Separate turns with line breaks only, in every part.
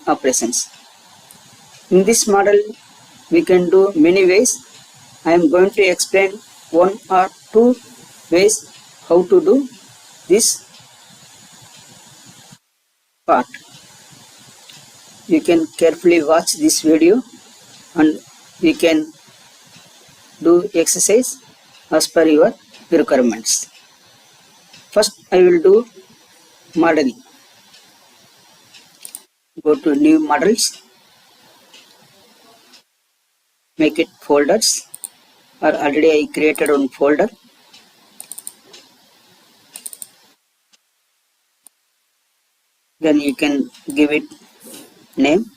operations. In this model, we can do many ways. I am going to explain one or two ways how to do this part. You can carefully watch this video and we can do exercise as per your requirements. First, I will do modeling. Go to new models, make it folders, or already I created one folder. Then you can give it name,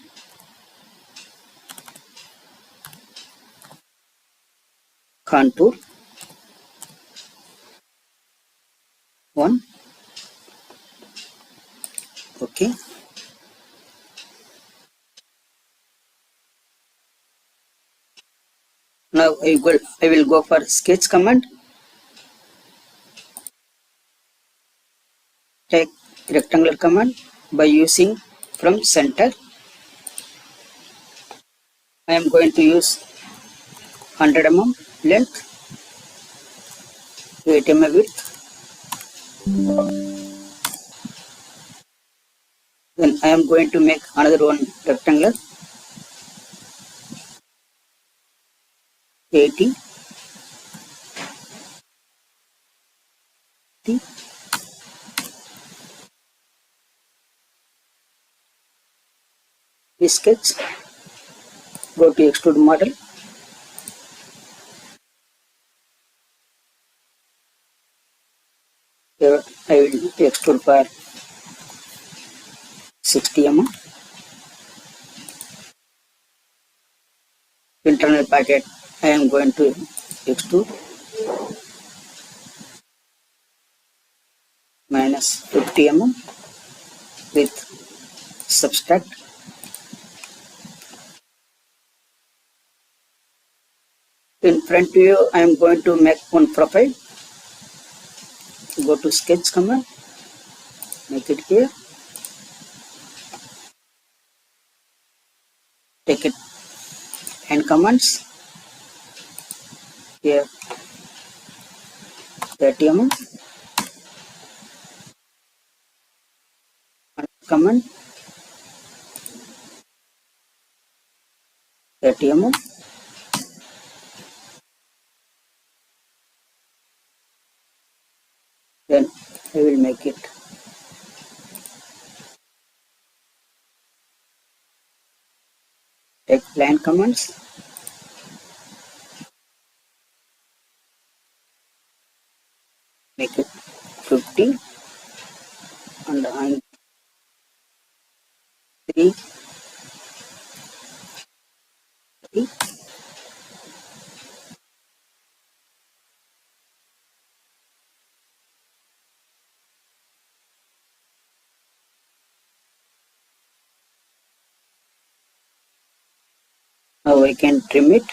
Contour 1. Okay. Now I will go for sketch command. Take rectangular command by using from center. I am going to use 100 mm length, 8 mm width. Then I am going to make another one rectangular, 80, sketch, go to extrude model, here I will extrude for 60 mm. Internal packet I am going to extrude minus 50 mm with subtract. In front view I am going to make one profile. Go to sketch command, make it here, take it and commands, here 30 mm, command 30 mm, then I will make it take line commands, make it 50 and I'm 3, 3. Now I can trim it.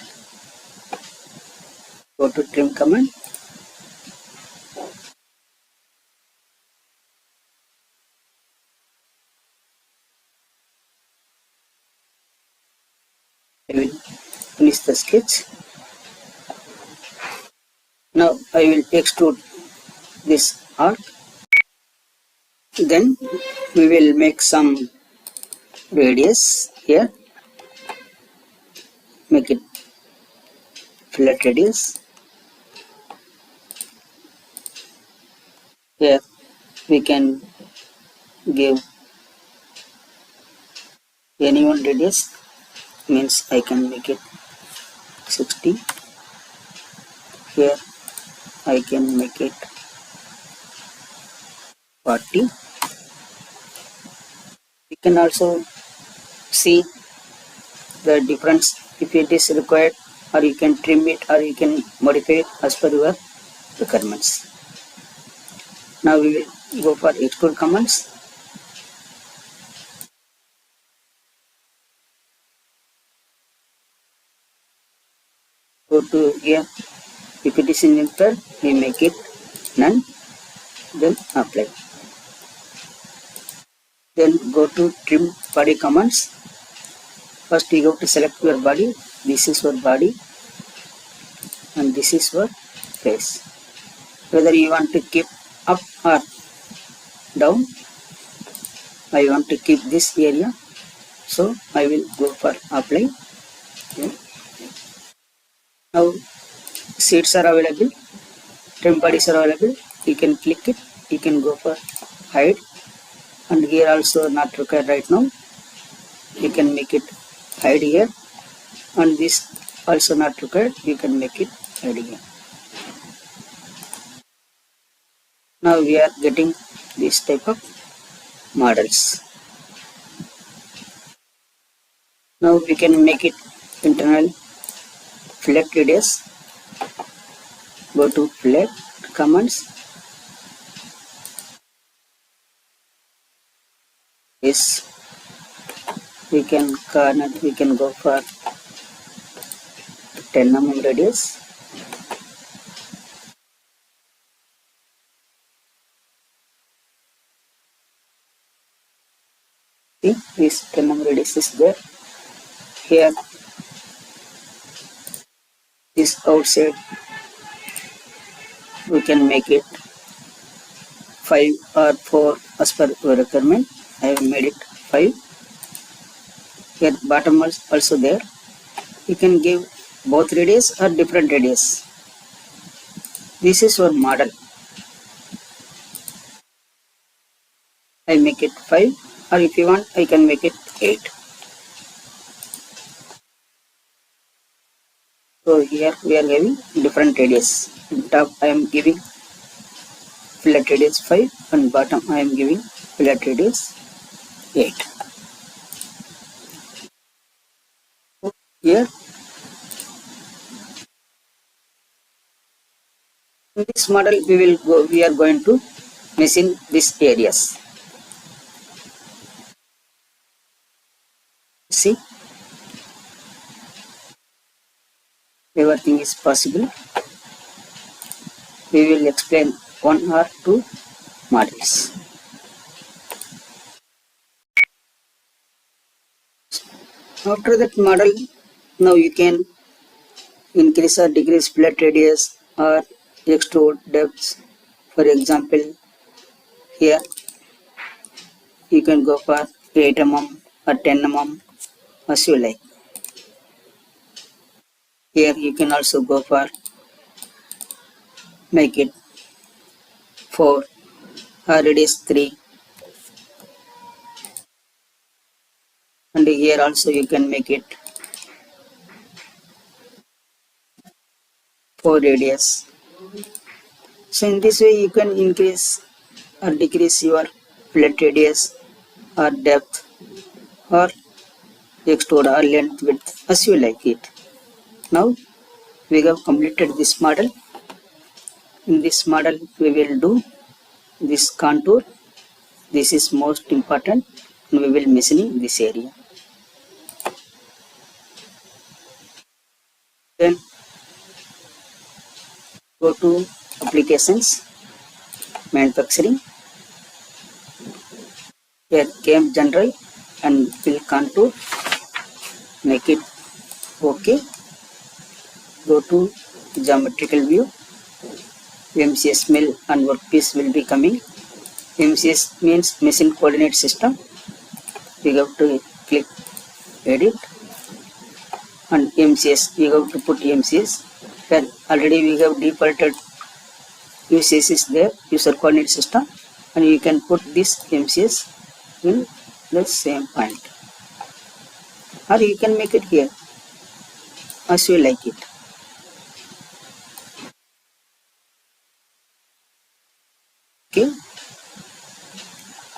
Go to trim command. I will finish the sketch. Now I will extrude this arc. Then we will make some radius here. Make it flat radius. Here we can give any one radius, means I can make it 60. Here I can make it 40. You can also see the difference if it is required, or you can trim it or you can modify it as per your requirements. Now we will go for extrude commands. Go to here, if it is in neutral, we make it none, then apply. Then go to trim body commands. First you have to select your body. This is your body and this is your face. Whether you want to keep up or down, I want to keep this area, so I will go for apply. Okay. Now seats are available, trim bodies are available. You can click it, you can go for hide, and here also not required right now. You can make it hide here, and this also not required. You can make it hide here. Now we are getting this type of models. Now we can make it internal flat radius. Go to flat commands. Yes, we can corner. We can go for 10 mm radius. See, this 10 mm radius is there. Here, this outside, we can make it 5 or 4 as per your requirement. I have made it 5. Here bottom also there. You can give both radius or different radius. This is your model. I make it 5, or if you want I can make it 8. So here we are having different radius. In top I am giving flat radius 5 and bottom I am giving flat radius 8. Here in this model we are going to machine these areas. See, everything is possible. We will explain one or two models. After that model, now you can increase or decrease flat radius or extrude depths. For example, here you can go for 8 mm or 10 mm as you like. Here you can also go for make it 4 or radius 3, and here also you can make it 4 radius. So in this way you can increase or decrease your flat radius or depth or extrude or length width as you like it. Now we have completed this model. In this model we will do this contour. This is most important, and we will machining this area. Then go to applications, manufacturing. Here came general and fill contour. Make it OK. Go to geometrical view. MCS mill and workpiece will be coming. MCS means machine coordinate system. We have to click edit, and MCS you have to put MCS. Here already we have defaulted UCS is there, user coordinate system, and you can put this MCS in the same point, or you can make it here as you like it. Okay.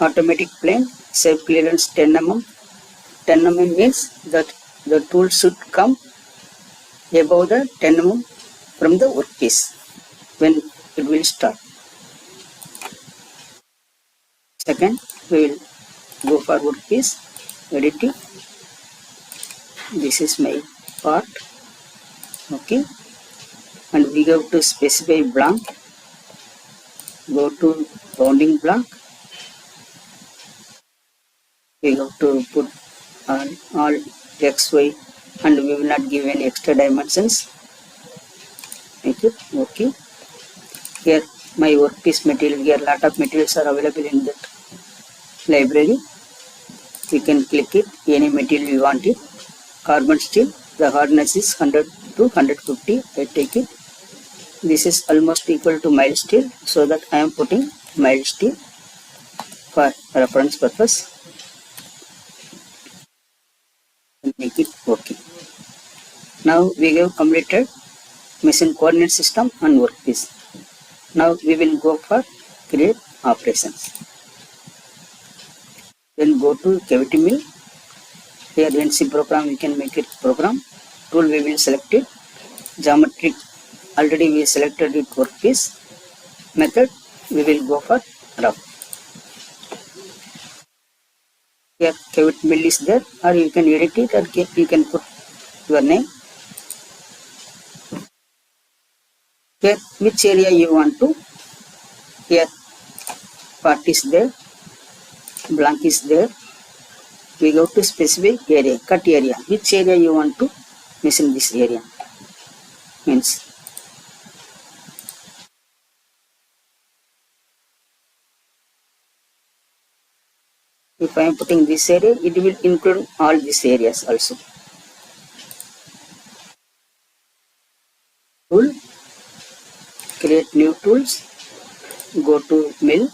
Automatic plane, safe clearance 10 mm. 10 mm means that the tool should come above the 10 mm from the workpiece when it will start. Second, we will go for workpiece, editing. This is my part. Okay. And we have to specify blank. Go to bounding block. we have to put all x, y, and we will not give any extra dimensions. Make it okay. Here my workpiece material, here lot of materials are available in that library. We can click it, any material you want it. Carbon steel, the hardness is 100 to 150. I take it. This is almost equal to mild steel, so that I am putting mild steel for reference purpose. Make it okay. Now we have completed machine coordinate system and workpiece. Now we will go for create operations. Then go to cavity mill. Here NC program, we can make it program. Tool we will select it. Geometric, already we selected it workpiece. Method, we will go for rough. Here cavity mill is there, or you can edit it, or you can put your name. Here which area you want to. Here part is there, blank is there. We go to specific area, cut area. Which area you want to machine this area? Means if I am putting this area, it will include all these areas also. Tool, create new tools, go to mill.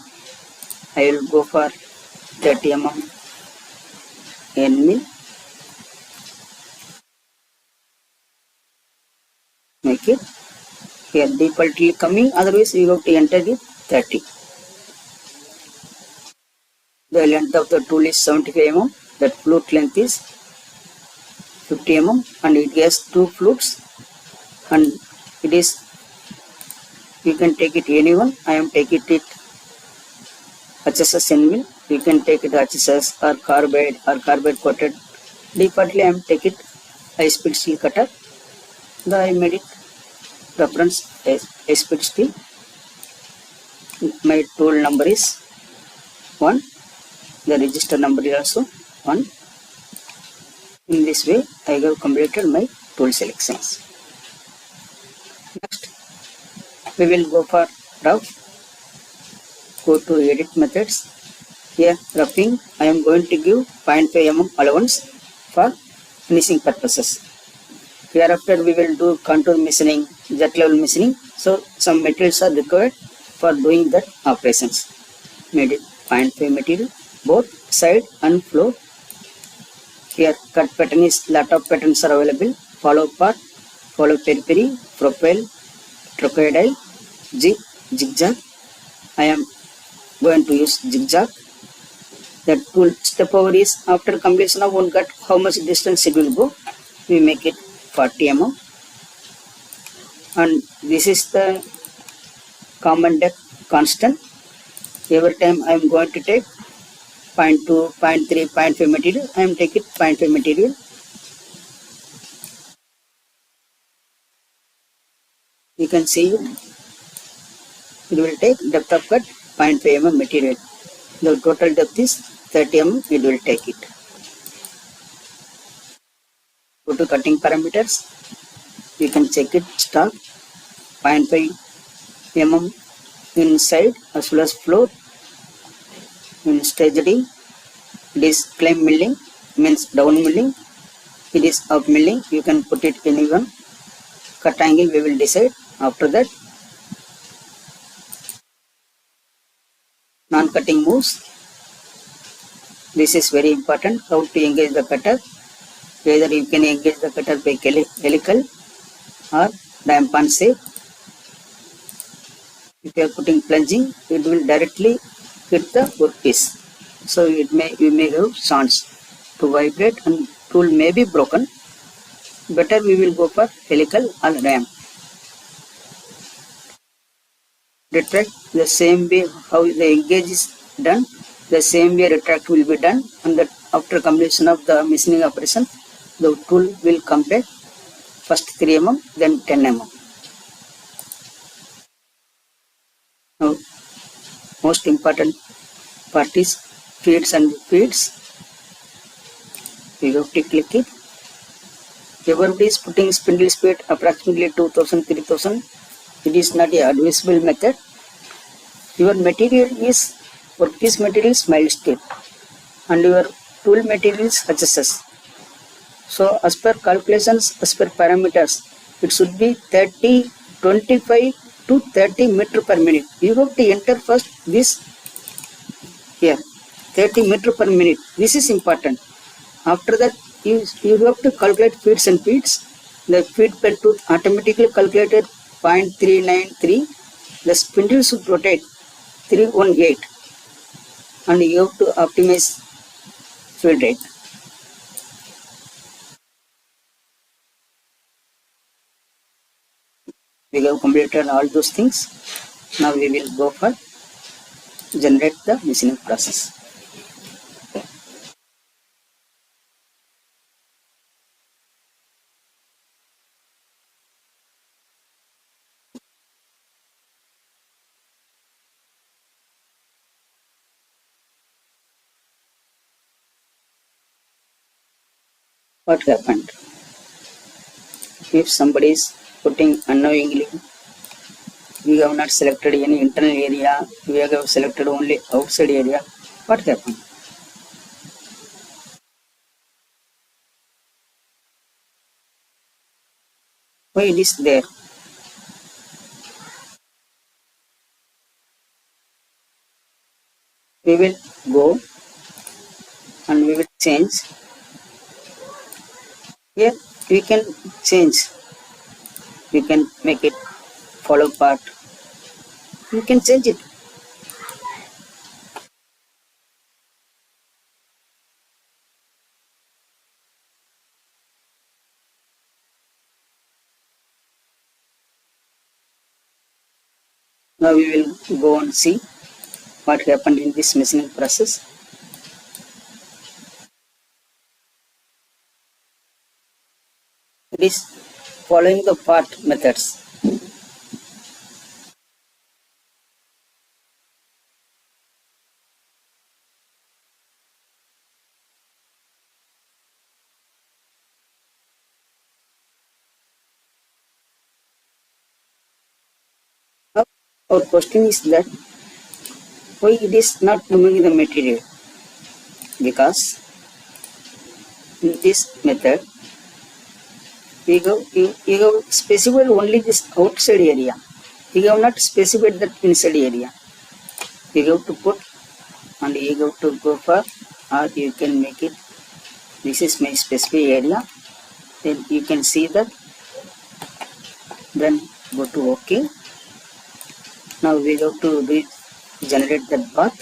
I will go for 30 mm end mill. Make it. Here defaultly coming, otherwise we have to enter it 30. The length of the tool is 75 mm. That flute length is 50 mm, and it has 2 flutes, and it is, you can take it anyone. I am taking it HSS end mill. You can take it HSS or carbide coated. Defaultly I am taking it high speed steel cutter. I made it reference high speed steel. My tool number is 1. The register number is also 1. In this way I have completed my tool selections. Next we will go for rough. Go to edit methods. Here roughing, I am going to give 0.5 mm allowance for finishing purposes. Hereafter we will do contour machining, jet level machining. So some materials are required for doing that operations. Made it 0.5 material, both side and floor. Here cut pattern is, lot of patterns are available. Follow part, follow periphery, profile, trochoidal, zigzag. I am going to use zigzag. The tool step over is after completion of one cut, how much distance it will go. We make it 40 mm. And this is the common depth constant. Every time I am going to take 0.2, 0.3, 0.5 material, I am taking 0.5 material. You can see it will take depth of cut 0.5 mm material. The total depth is 30 mm, it will take it. Go to cutting parameters. You can check it, stock 0.5 mm inside as well as floor. In staging, it is climb milling, means down milling. It is up milling, you can put it anyone. Cut angle we will decide after that. Non-cutting moves. This is very important, how to engage the cutter. Either you can engage the cutter by helical or dampen shape. If you are putting plunging, it will directly hit the workpiece. So you may have chance to vibrate and tool may be broken. Better we will go for helical or ram. Retract the same way how the engage is done, the same way retract will be done, and that after completion of the machining operation, the tool will come back first 3 mm, then 10 mm. Now, most important part is feeds and feeds. You have to click it. Everybody is putting spindle speed approximately 2000, 3000. It is not a advisable method. Your material is workpiece material is mild steel and your tool material is HSS. So as per calculations, as per parameters, it should be 25 to 30 meter per minute. You have to enter first this here, 30 meter per minute. This is important. After that, you have to calculate feet and feet. The feet per tooth automatically calculated 0.393. The spindle should rotate 318 and you have to optimize field rate. We have completed all those things. Now we will go for generate the machining process. What happened? If somebody is putting unknowingly, we have not selected any internal area, we have selected only outside area. What happened? Why it is there? We will go and we will change. Here we can change. We can make it follow part. You can change it. Now we will go and see what happened in this machining process. It is following the part methods. Now our question is that why it is not moving the material? Because in this method you have specified only this outside area. You have not specified that inside area. You have to put and you have to go for or you can make it. This is my specific area. Then you can see that. Then go to OK. Now we have to generate that path.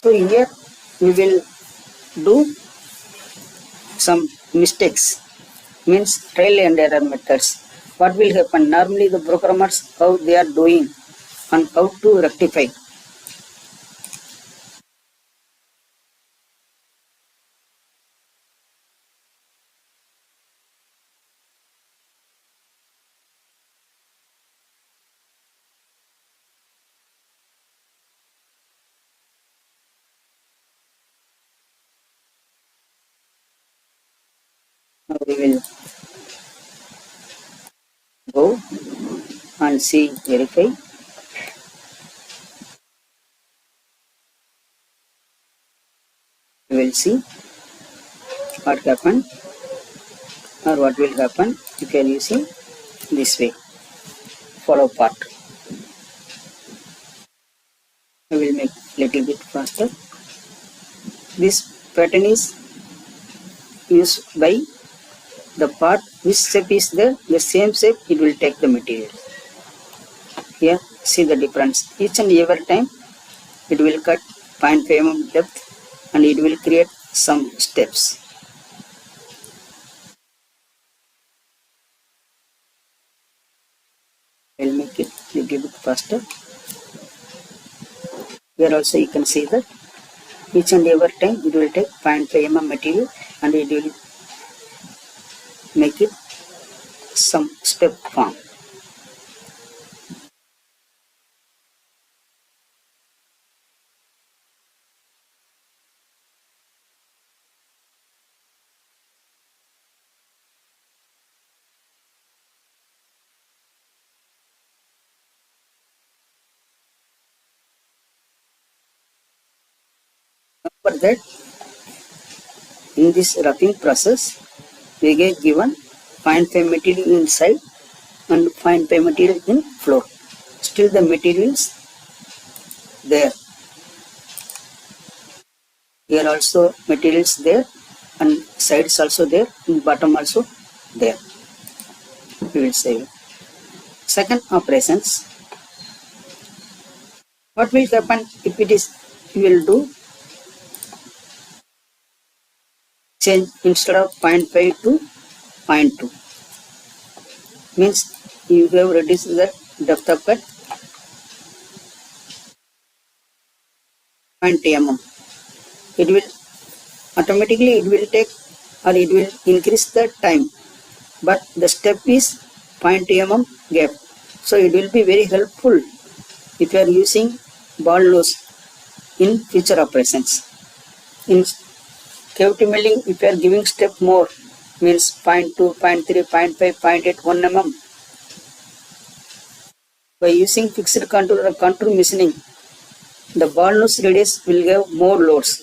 So here we will do some mistakes, means trial and error methods. What will happen? Normally the programmers how they are doing and how to rectify. Now we will go and see verify. We will see what happened or what will happen if you are using this way. Follow part. I will make little bit faster. This pattern is used by the part which shape is there, the same shape it will take the material. Here see the difference. Each and every time it will cut 0.5 mm depth and it will create some steps. I will make it little bit faster. Here also you can see that each and every time it will take 0.5 mm material and it will make it some step form. For that, in this roughing process, we get given fine pay material inside and fine pay material in floor. Still the materials there. Here also materials there and sides also there and bottom also there. We will say. Second operations. What will happen if it is we will do change instead of 0.5 to 0.2 means you have reduced the depth of cut 0.0 mm. It will automatically it will take or it will increase the time, but the step is 0.2 mm gap. So it will be very helpful if you are using ball nose in future operations. In cavity milling, if you are giving step more means 0.2, 0.3, 0.5, 0.8, 1 mm. By using fixed contour or contour machining, the ball nose radius will have more loads.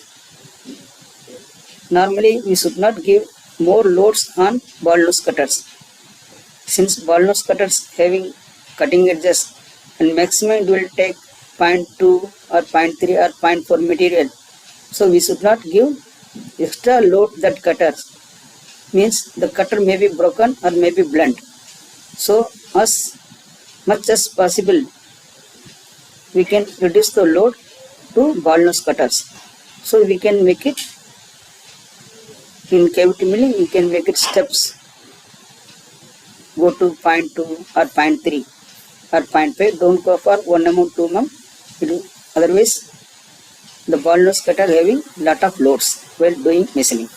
Normally, we should not give more loads on ball nose cutters. Since ball nose cutters having cutting edges and maximum it will take 0.2 or 0.3 or 0.4 material. So we should not give extra load that cutter. Means the cutter may be broken or may be blunt. So as much as possible we can reduce the load to ball nose cutters. So we can make it in cavity milling, we can make it steps. Go to 0.2 or 0.3 or 0.5. Don't go for 1 mm, 2 mm. Otherwise, the ball nose cutter having lot of loads while doing machining.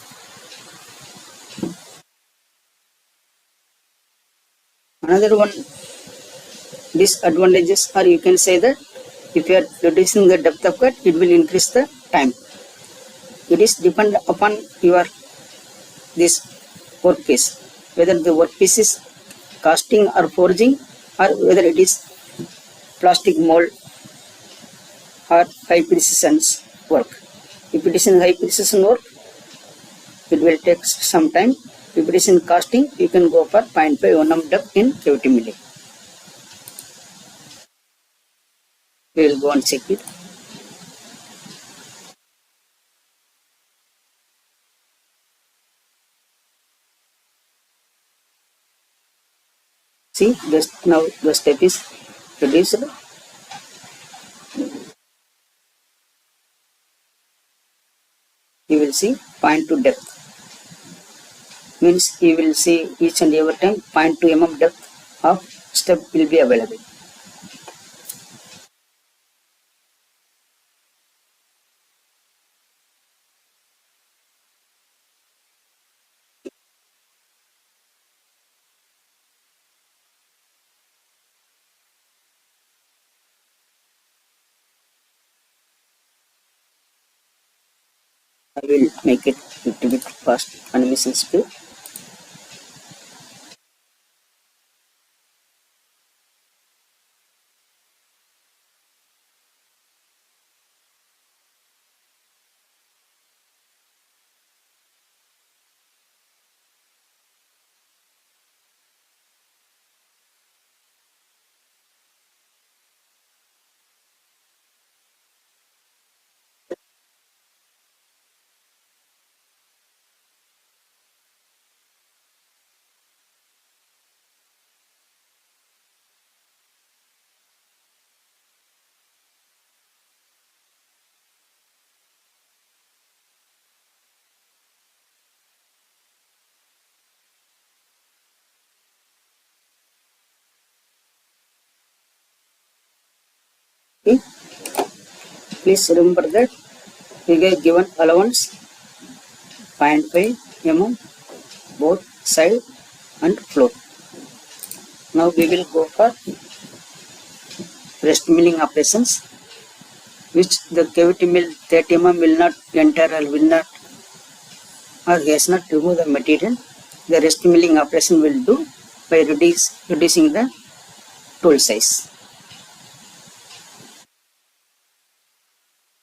Another one disadvantages, or you can say that if you are reducing the depth of cut, it will increase the time. It is depend upon your this workpiece, whether the workpiece is casting or forging or whether it is plastic mold or high precision work. If it is in high precision work, it will take some time. If it is in casting, you can go for 0.5 1 mm depth in cavity milling. We will go and check it. See, just now the step is reduced. You will see 0.2 depth. Means you will see each and every time 0.2 mm depth of step will be available. I will make it a little bit fast animation speed. Okay. Please remember that we get given allowance 0.5 mm both side and floor. Now we will go for rest milling operations, which the cavity mill 30 mm will not enter or will not or has not remove the material. The rest milling operation will do by reducing the tool size.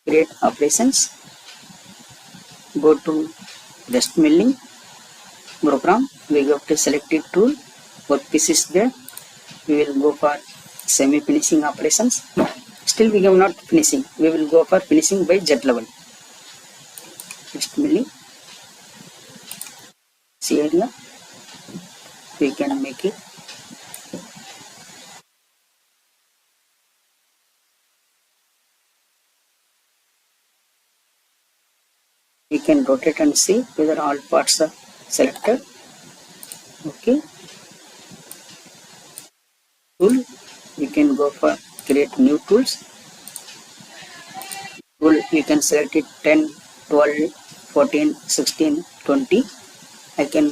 Create operations. go to dust milling program. We go to selected tool. Workpiece is there. We will go for semi finishing operations. Still we have not finishing. We will go for finishing by jet level. Dust milling. See area. We can make it. We can rotate and see whether all parts are selected. Okay. Tool. We can go for create new tools. Tool you can select it 10, 12, 14, 16, 20. I can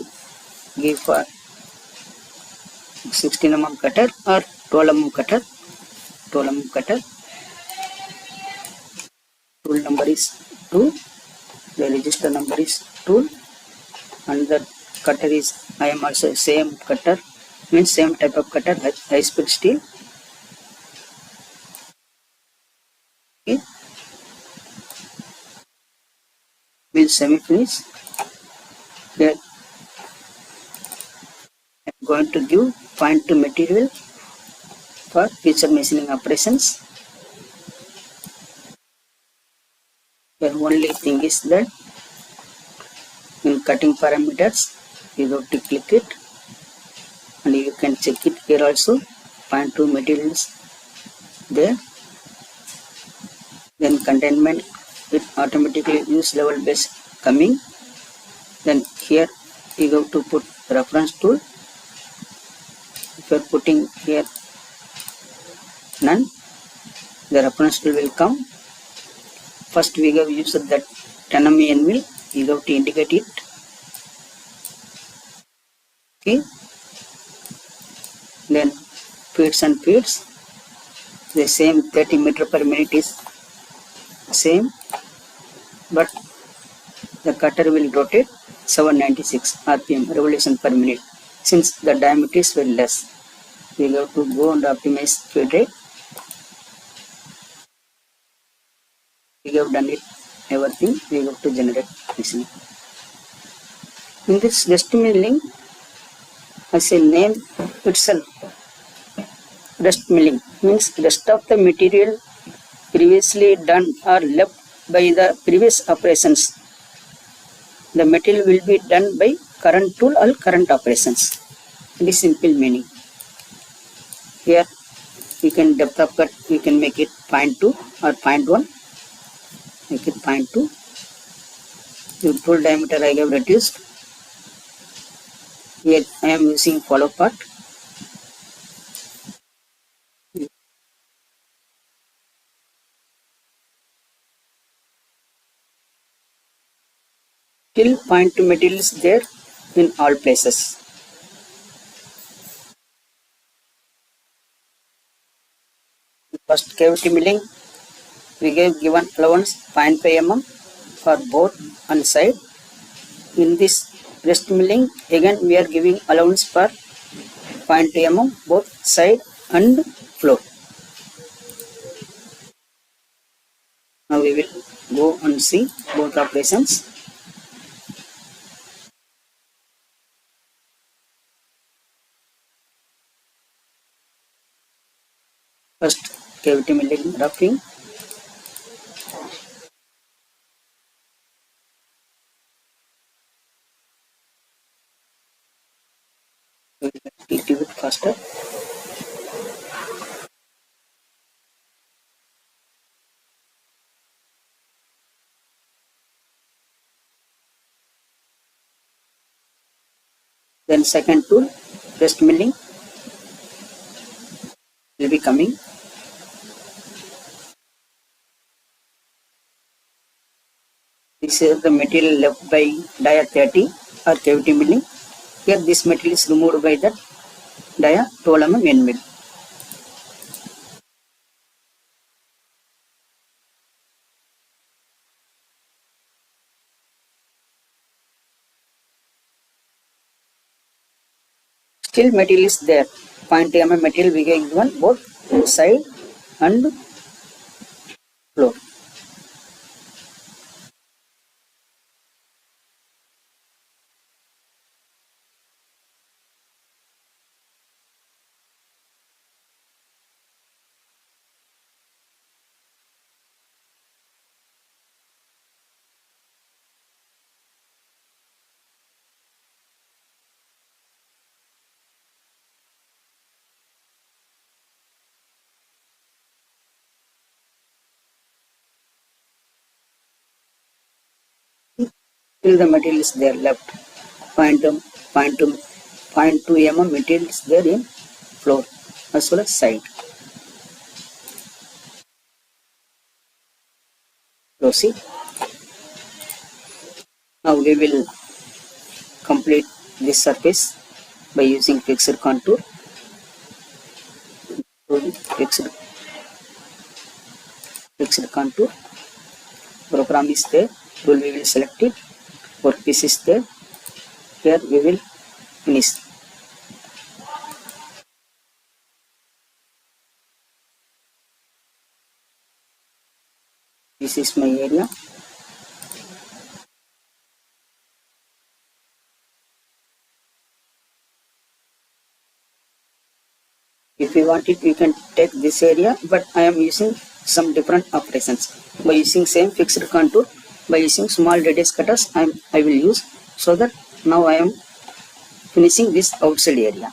give for 16 mm cutter or 12 mm cutter. 12 mm cutter. Tool number is 2. The register number is tool. And the cutter is, I am also same cutter, means same type of cutter, high speed steel. Okay. Means semi finish. Here I am going to give point to material for future machining operations. The only thing is that in cutting parameters you have to click it, and you can check it here also. Point to materials there. Then containment, it automatically use level base coming. Then here you have to put reference tool. If you are putting here none, the reference tool will come. First we have used that 10 mm end mill. You have to indicate it. Okay. Then feeds and feeds. The same 30 meter per minute is same, but the cutter will rotate 796 rpm revolution per minute. Since the diameter is very less, we have to go and optimize feed rate. We have done it everything. We have to generate machine. In this dust milling, as a name itself, dust milling means rest of the material previously done or left by the previous operations. The material will be done by current tool or current operations. This simple meaning. Here we can depth of cut, we can make it 0.2 or 0.1. Make it 0.2. The tool diameter I have reduced. Here I am using follow part. Still point to material is there in all places. First cavity milling, we gave given allowance 0.5 mm for both on side. In this rest milling, again we are giving allowance for 0.2 mm both side and floor. Now we will go and see both operations. First cavity milling roughing. We will do it faster. Then second tool, rest milling, will be coming. This is the material left by dia 30 or cavity milling. Here this material is removed by that dia 12 mm end mill. Still material is there. 0.2 mm material we get given both side and floor. Till the material is there left. Point, point, point 2 mm material is there in floor as well as side. Proceed. Now we will complete this surface by using fixed contour. Fixed, fixed contour. Program is there. Tool we will select it. Workpiece is there. Here we will finish. This is my area. If you want it, you can take this area, but I am using some different operations. By using same fixed contour, by using small radius cutters, I will use, so that now I am finishing this outside area.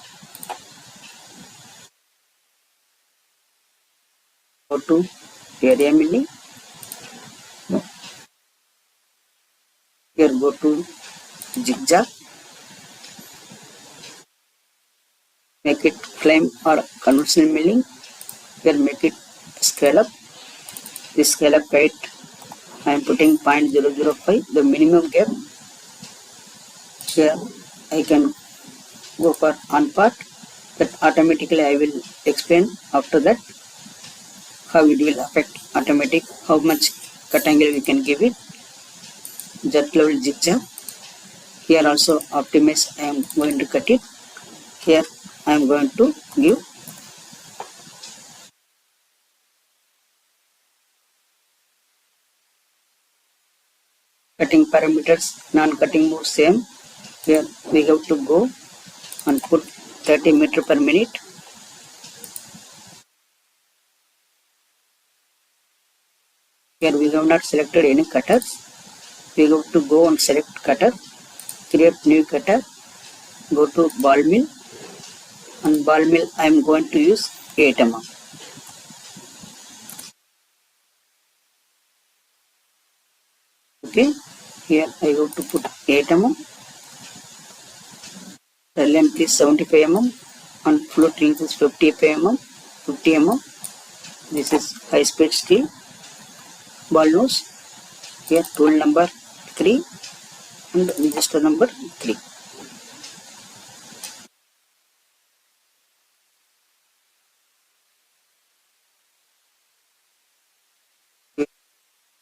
Go to area milling. Here go to zigzag. Make it flame or conventional milling. Here make it scale up. This scale up height I am putting 0.005, the minimum gap. Here I can go for on part, that automatically I will explain after that how it will affect automatic, how much cut angle we can give it. Jet level zigzag. Here also optimize, I am going to cut it. Here I am going to give cutting parameters, non-cutting move same. Here we have to go and put 30 meter per minute. Here we have not selected any cutters. We have to go and select cutter, create new cutter, go to ball mill, and ball mill I am going to use 8 mm. Okay, here I have to put 8 mm. The length is 75 mm and float length is 50 mm. 50 mm. This is high speed steel. Ball nose. Here tool number 3 and register number 3.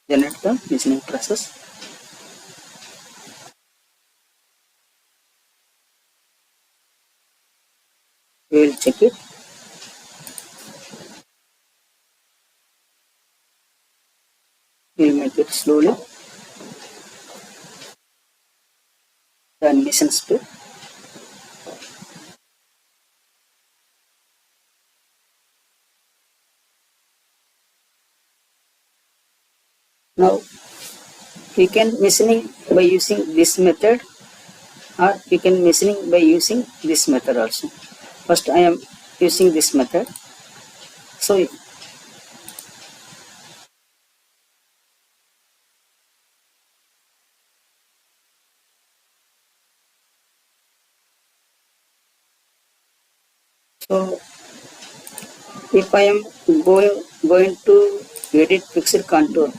Generate the machining process. We will check it. We will make it slowly. The animation speed. Now we can machining by using this method, or you can machining by using this method also. First I am using this method. So if I am going to edit fixed contour,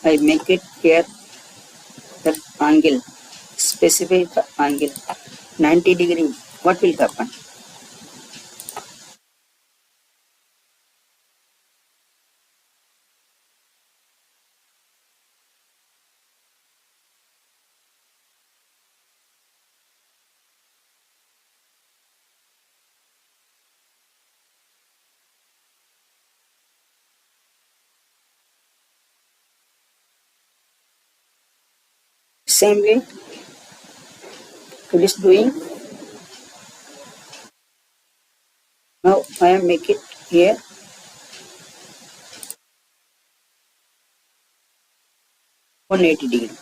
I make it here that angle, specify the angle 90 degree. What will happen? Same way it is doing. Now I am make it here 180 degree.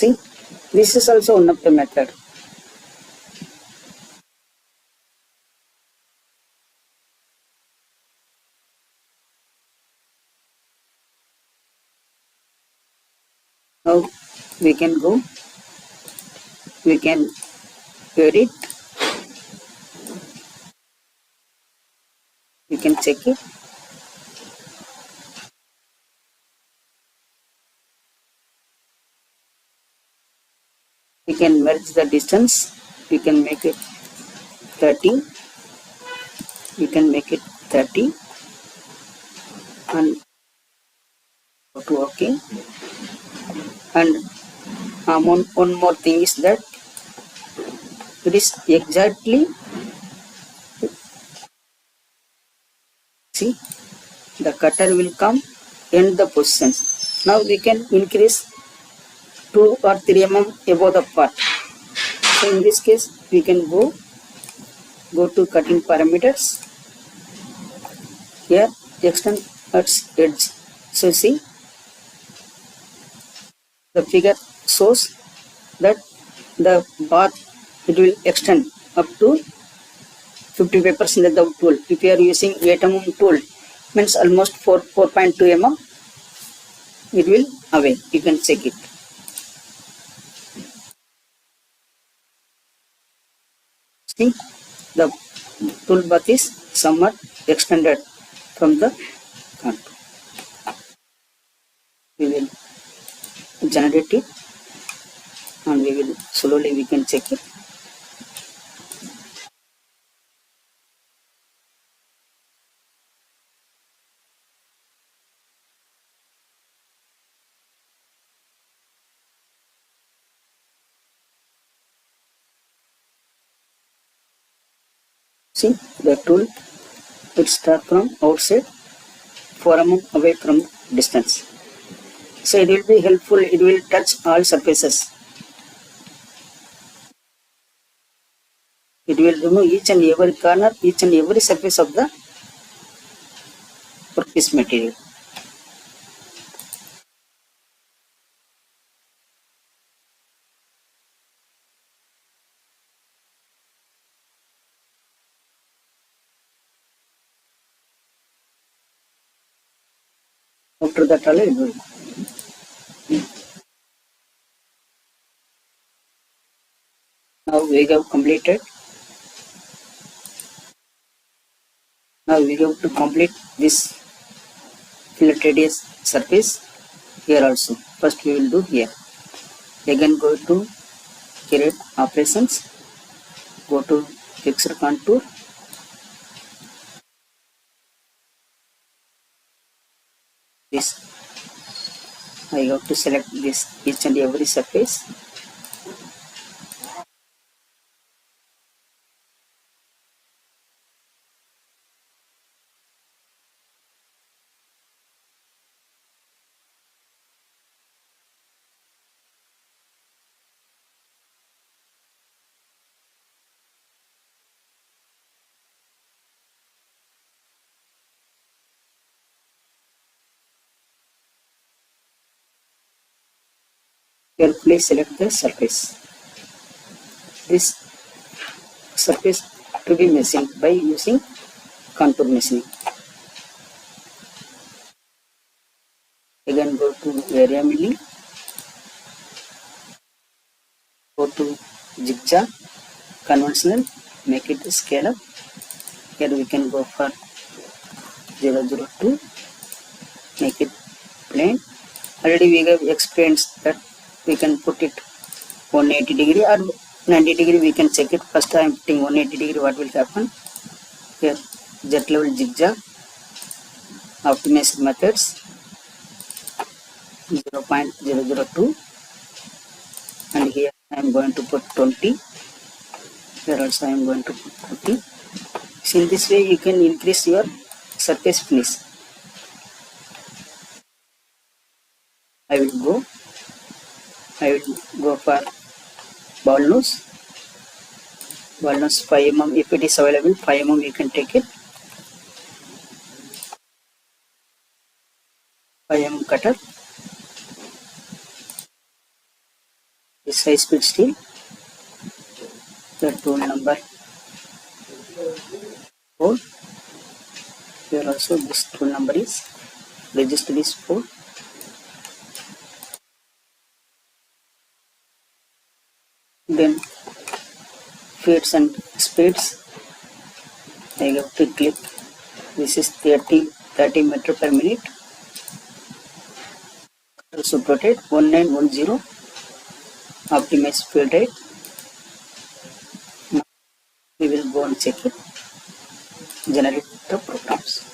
See, this is also one of the method. Now we can go, we can edit, we can check it. We can merge the distance, we can make it 30, we can make it 30 and go to OK. And one more thing is that it is exactly, see, the cutter will come in the positions. Now we can increase 2 or 3 above the part. So in this case we can go to cutting parameters. Here extend at edge. So see, the figure shows that the bar, it will extend up to 55% of the tool. If you are using 8 tool, means almost 4.2 it will away. You can check it. See, the tool path is somewhat extended from the contour. We will generate it and we will slowly we can check it. See, the tool will start from outside 4 away from distance. So it will be helpful, it will touch all surfaces. It will remove each and every corner, each and every surface of the workpiece material. After that, it will. Now we have completed. Now we have to complete this fillet radius surface here also. First we will do here. Again go to create operations. Go to fixed contour. This I have to select this each and every surface. Carefully select the surface. This surface to be machined by using contour machining. Again go to area milling. Go to zigzag conventional, make it scale up. Here we can go for 002, make it plain. Already we have explained that we can put it 180 degree or 90 degree, we can check it. First I am putting 180 degree, what will happen? Here jet level zigzag, optimized methods 0.002, and here I am going to put 20. Here also I am going to put 30. So in this way you can increase your surface finish. I will go for ball nose. Ball nose 5 if it is available, 5 you can take it. 5 cutter. high speed steel. The tool number 4. Here also this tool number is registered is 4. Then feeds and speeds. I have to click. This is 30 meter per minute. Also protect 1910. Optimize field rate. Now we will go and check it. Generate the programs.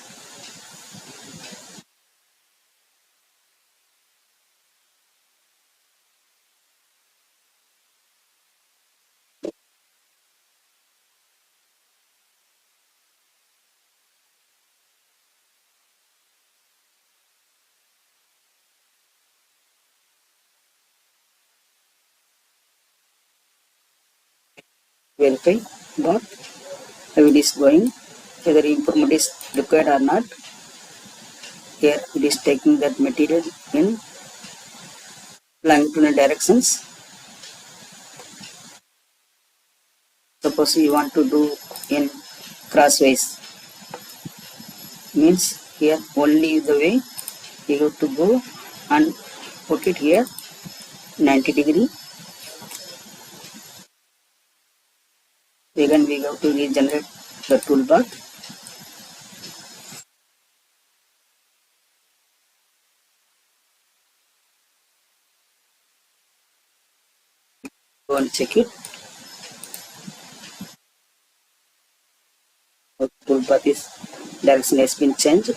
Verify that how it is going, whether improvement is required or not. Here it is taking that material in longitudinal directions. Suppose you want to do in crosswise, means here only the way you have to go and put it here 90 degree. Again we have to regenerate the toolbar. Go and check it. The toolbar is direction has been changed.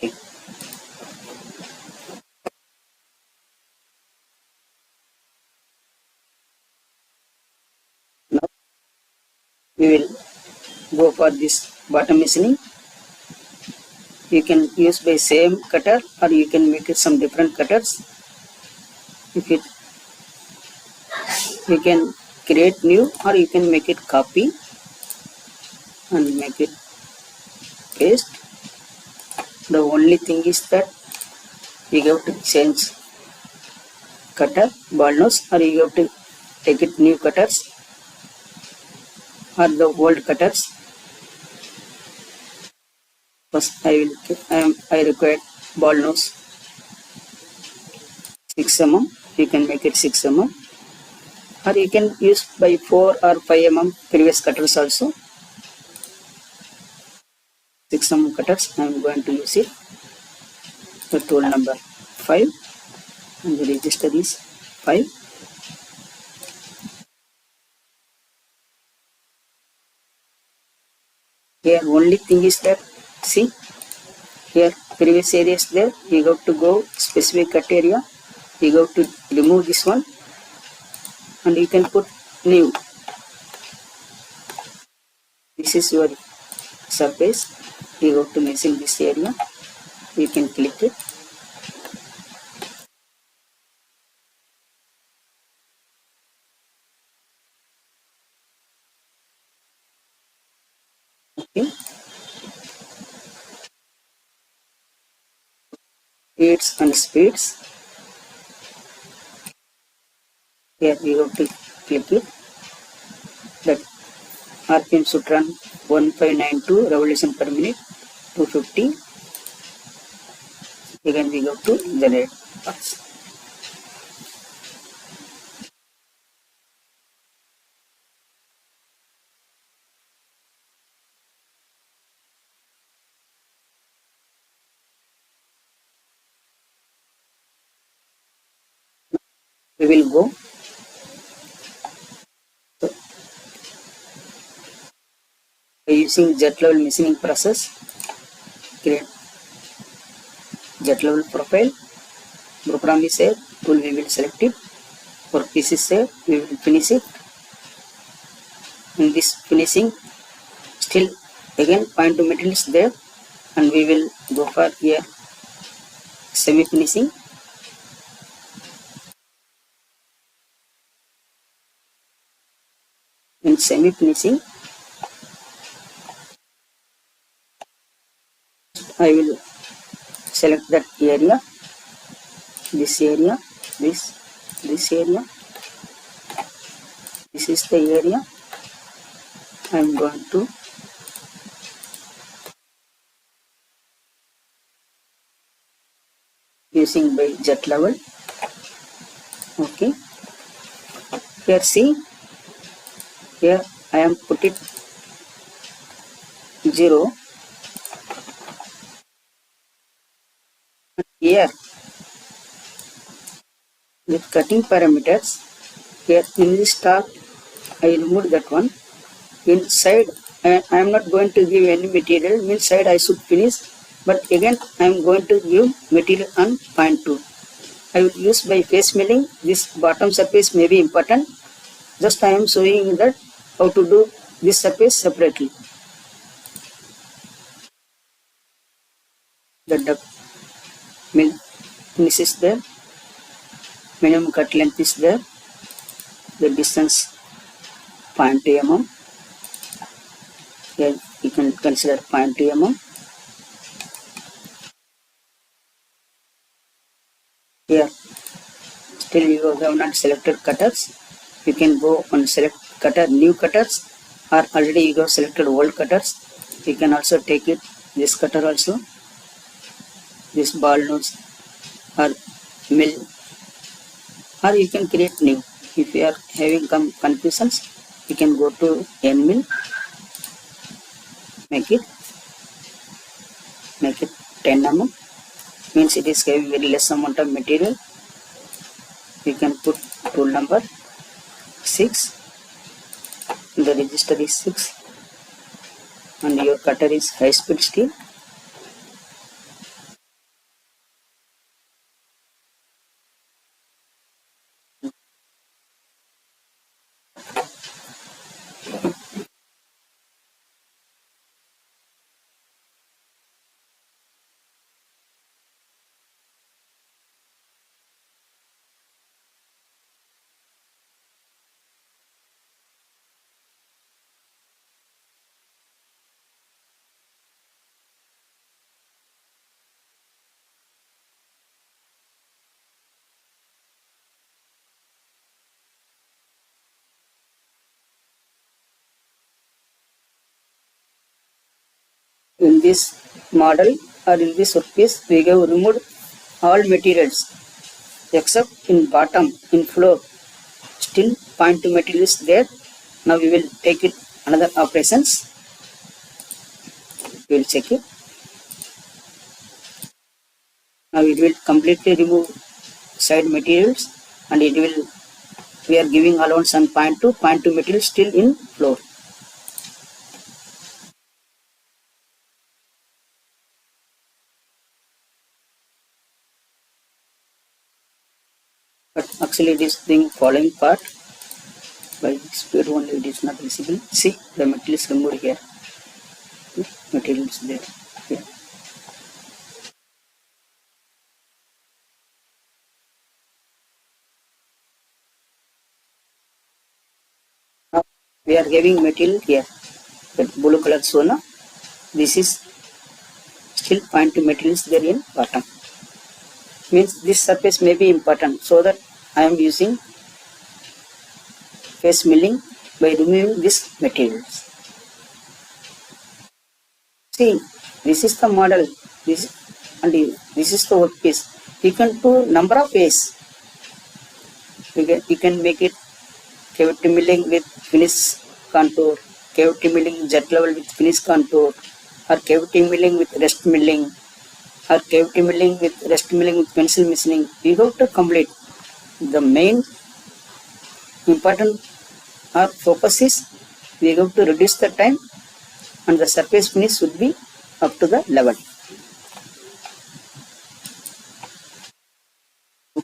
Okay. Now we will go for this bottom machining. You can use by same cutter or you can make it some different cutters. If it you can create new or you can make it copy and make it paste. The only thing is that you have to change cutter ball nose or you have to take it new cutters or the old cutters. First I require ball nose 6 mm. You can make it 6 mm or you can use by 4 or 5 mm previous cutters also. 6 mm cutters I am going to use it. The tool number 5 and the register is 5. Here only thing is that see here previous area is there. You have to go specific cut area. You have to remove this one and you can put new. This is your surface. You have to machine this area. You can click it. Okay. Speeds and speeds. Here you have to click it. That RPM should run 1592 revolution per minute, 250. Again we go to generate parts. We will go. So, by using jet level machining process, create jet level profile. Program is saved. Tool we will select it. Workpiece is saved. We will finish it. In this finishing, still again point to material is there, and we will go for here semi finishing. In semi finishing, I will select that area, this area, this area. This is the area I am going to using by jet level. Okay. Here see, here I am put it 0. Here with cutting parameters, here in this start I removed that one. Inside I am not going to give any material, inside I should finish, but again I am going to give material on point 2. I will use by face milling. This bottom surface may be important, just I am showing that how to do this surface separately. The depth mill finish is there, minimum cut length is there, the distance 0.2 mm. Here you can consider 0.2 mm. Here still you have not selected cutters. You can go on select cutter, new cutters, or already you have selected old cutters. You can also take it, this cutter also, this ball nose or mill, or you can create new. If you are having confusions, you can go to end mill, make it 10 mm, means it is having very less amount of material. You can put tool number 6, the register is 6, and your cutter is high speed steel. In this model or in this workpiece, we have removed all materials except in bottom, in floor. Still 0.2 material is there. Now we will take it another operations. We will check it. Now it will completely remove side materials, and it will, we are giving allowance on 0.2 material still in floor. But actually it is being following part. By speed only it is not visible. See, the material is removed here. Material is there. Here. Now we are having material here. That blue color zone. This is still 0.2 material is there in bottom. Means this surface may be important, so that I am using face milling by removing these materials. See, this is the model, this and this is the workpiece. You can do number of ways. You can make it cavity milling with finish contour, cavity milling jet level with finish contour, or cavity milling with rest milling, or cavity milling with rest milling with pencil machining. You have to complete. The main important or focus is we have to reduce the time, and the surface finish should be up to the level.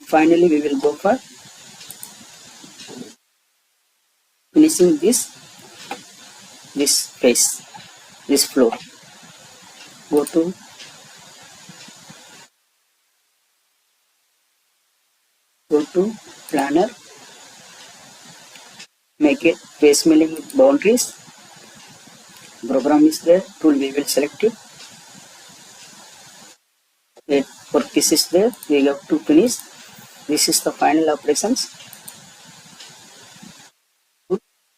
Finally, we will go for finishing this face, this floor. Go to planner, make it face milling with boundaries. Program is there, tool we will select it. 8 workpiece is there, we have to finish. This is the final operations.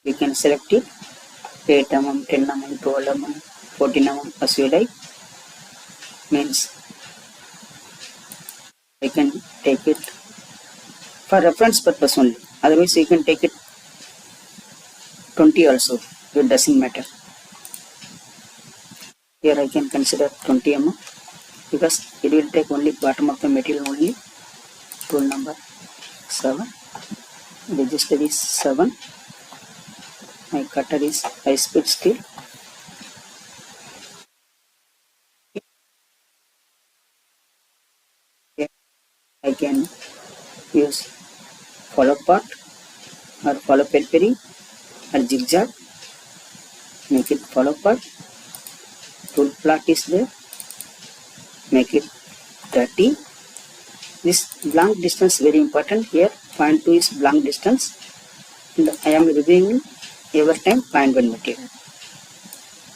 We can select it 8 mm, 10 mm, 12 mm, 14 mm as you like. Means I can take it for reference purpose only. Otherwise you can take it 20 also. It doesn't matter. Here I can consider 20 mm because it will take only bottom of the material only. Tool number 7. Register is 7. My cutter is high speed steel. Here I can use follow part or follow periphery or zigzag. Make it follow part. Tool plot is there. Make it 30. This blank distance very important here. 0.2 is blank distance. And I am reviewing every time 0.1 material.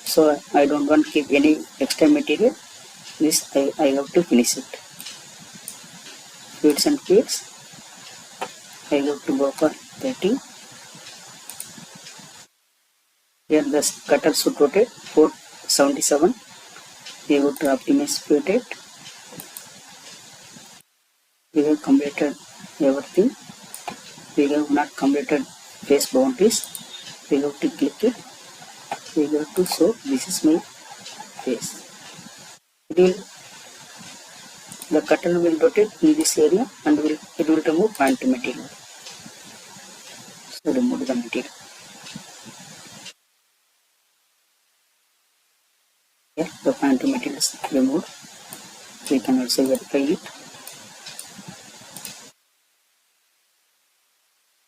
So I don't want to keep any extra material. This I have to finish it. Feeds and feeds. I have to go for 30. Here the cutter should rotate 477. We have to optimize speed rate. We have completed everything. We have not completed face boundaries. We have to click it. We have to show this is my face. The cutter will rotate in this area and it will remove 0.2 material. So remove the material. Here the 0.2 material is removed. We can also verify it.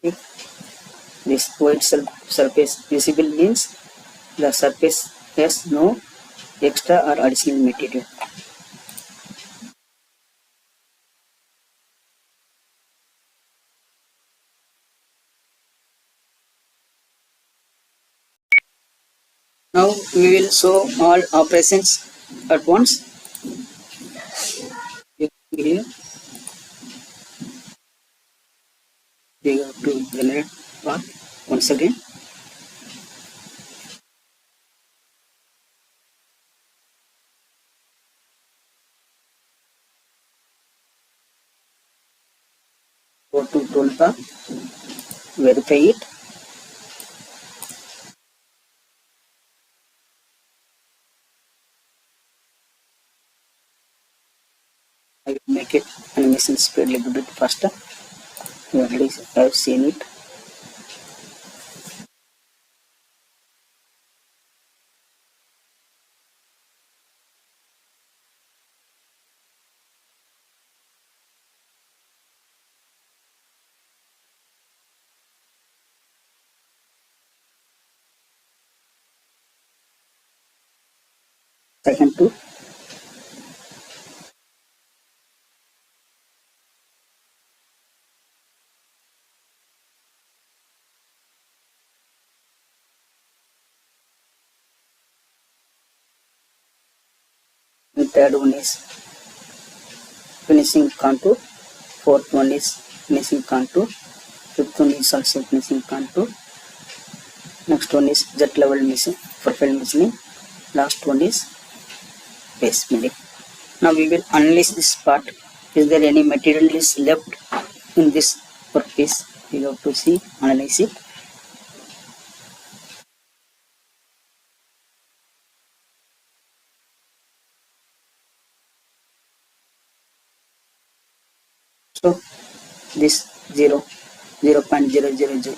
If this white surface visible means the surface has no extra or additional material. Now we will show all operations at once. Here we have to generate path once again. Go to toolbar, verify it. I will make it animation speed a little bit faster. You already have seen it. Second tool. The third one is finishing contour. Fourth one is finishing contour. Fifth one is also finishing contour. Next one is jet level machine, profile machining. Last one is face milling. Now we will analyze this part. Is there any material is left in this workpiece? We have to see, analyze it. So this 0.000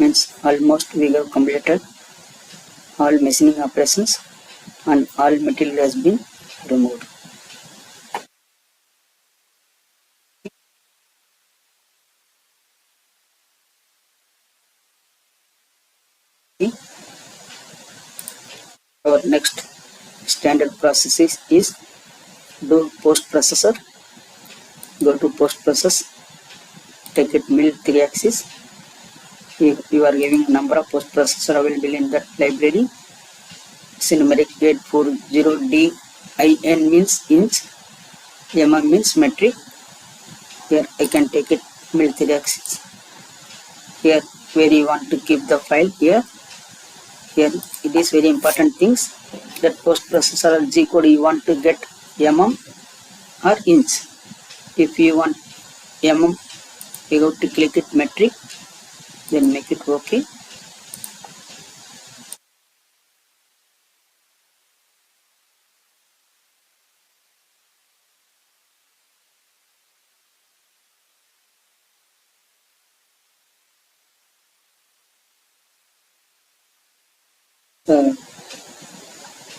means almost we have completed all machining operations and all material has been removed. See? Our next standard process is do post processor. Go to post process, take it mill 3 axis. You are giving number of post processor available in that library. Numeric 840 DIN means inch. mm means metric. Here I can take it military axis. Here where you want to keep the file here. Here it is very important things that post processor or G code you want to get mm or inch. If you want mm, you have to click it metric, then make it OK.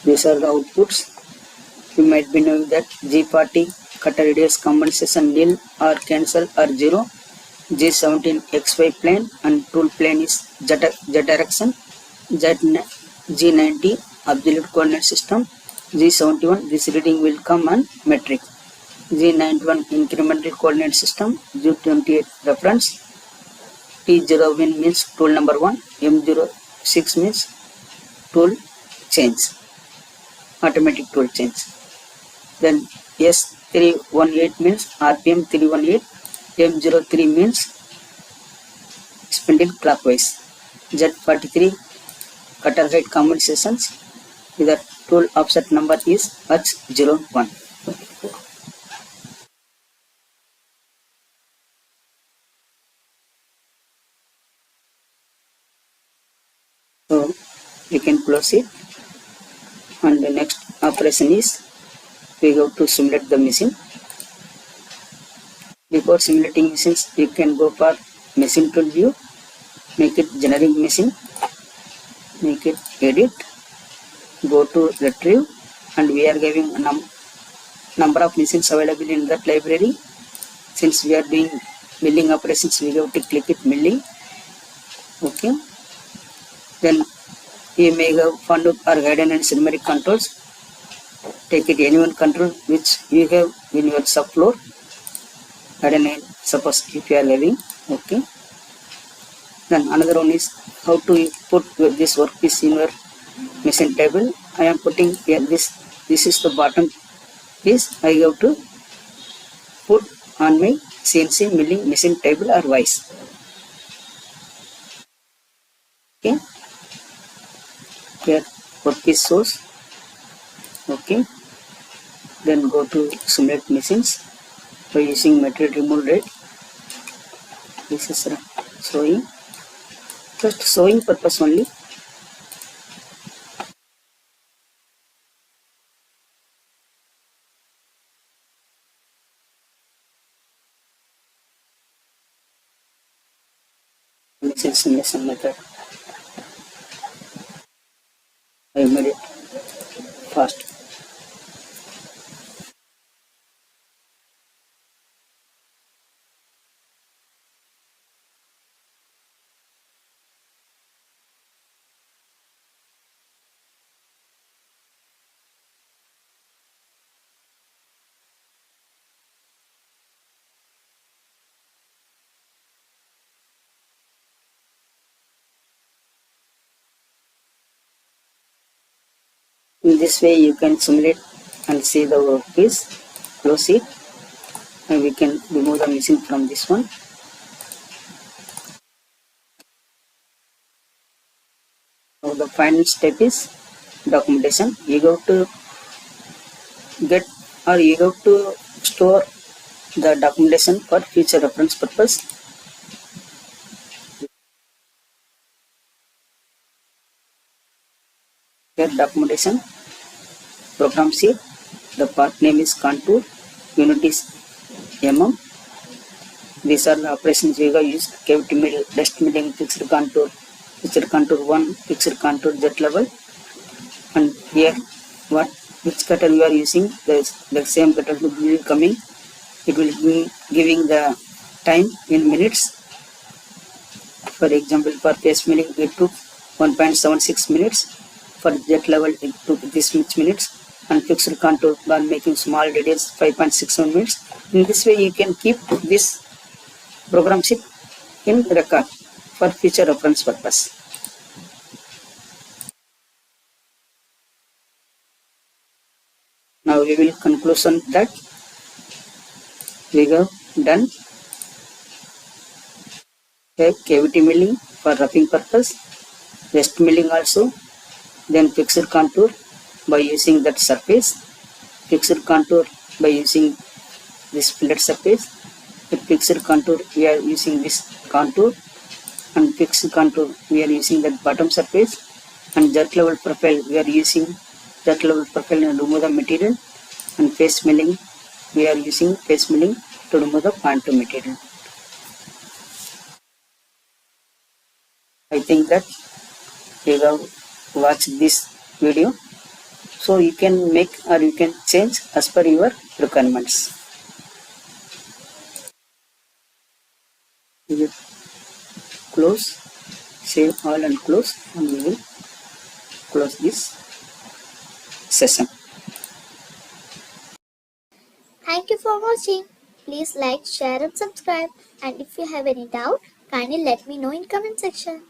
These are the outputs. You might be knowing that G40 cutter radius compensation nil or cancel or 0. G17 XY plane and tool plane is Z direction. G90 absolute coordinate system. G71 this reading will come on metric. G91 incremental coordinate system. G28 reference. T01 means tool number 1. M06 means tool change. Automatic tool change. Then S318 means RPM 318. M03 means spindle clockwise. Z43 cutter height compensations. The tool offset number is H01. So you can close it. And the next operation is we have to simulate the machine. Before simulating machines, you can go for machine tool view, make it generic machine, make it edit, go to retrieve, and we are giving a number of machines available in that library. Since we are doing milling operations, we have to click it milling. Okay. Then you may have fund or guidance and cinematic controls. Take it any one control which you have in your subfloor. Guidance, suppose if you are having. Okay. Then another one is how to put this workpiece in your machine table. I am putting here this is the bottom piece. I have to put on my CNC milling machine table or vise. Okay. Here workpiece source. Okay. Then go to simulate machines by using material removal rate. This is showing. Just showing purpose only. Machine simulation method. I made it fast. In this way you can simulate and see the workpiece. Close it and we can remove the machine from this one. Now the final step is documentation. You have to get or you have to store the documentation for future reference purpose. Here documentation, program sheet, the part name is Countour, unit is mm. These are the operations we have used: cavity mill, dust milling, fixed contour 1, fixed contour Z level. And here which cutter we are using, the same cutter will be coming. It will be giving the time in minutes. For example, for face milling it took 1.76 minutes. For Z level it took this much minutes, and fixed contour by making small radius 5.61 minutes. In this way you can keep this program sheet in record for future reference purpose. Now we will conclusion that We have done a cavity milling for roughing purpose, west milling also, then fixed contour by using that surface, fixed contour by using this fillet surface. With fixed contour we are using this contour, and fixed contour we are using that bottom surface, and jerk level profile we are using jerk level profile and remove the material, and face milling we are using face milling to remove the point to material. I think that you have watched this video, so you can make or you can change as per your requirements. We will close, save all and close, and we will close this session.
Thank you for watching. Please like, share and subscribe. And if you have any doubt, kindly let me know in comment section.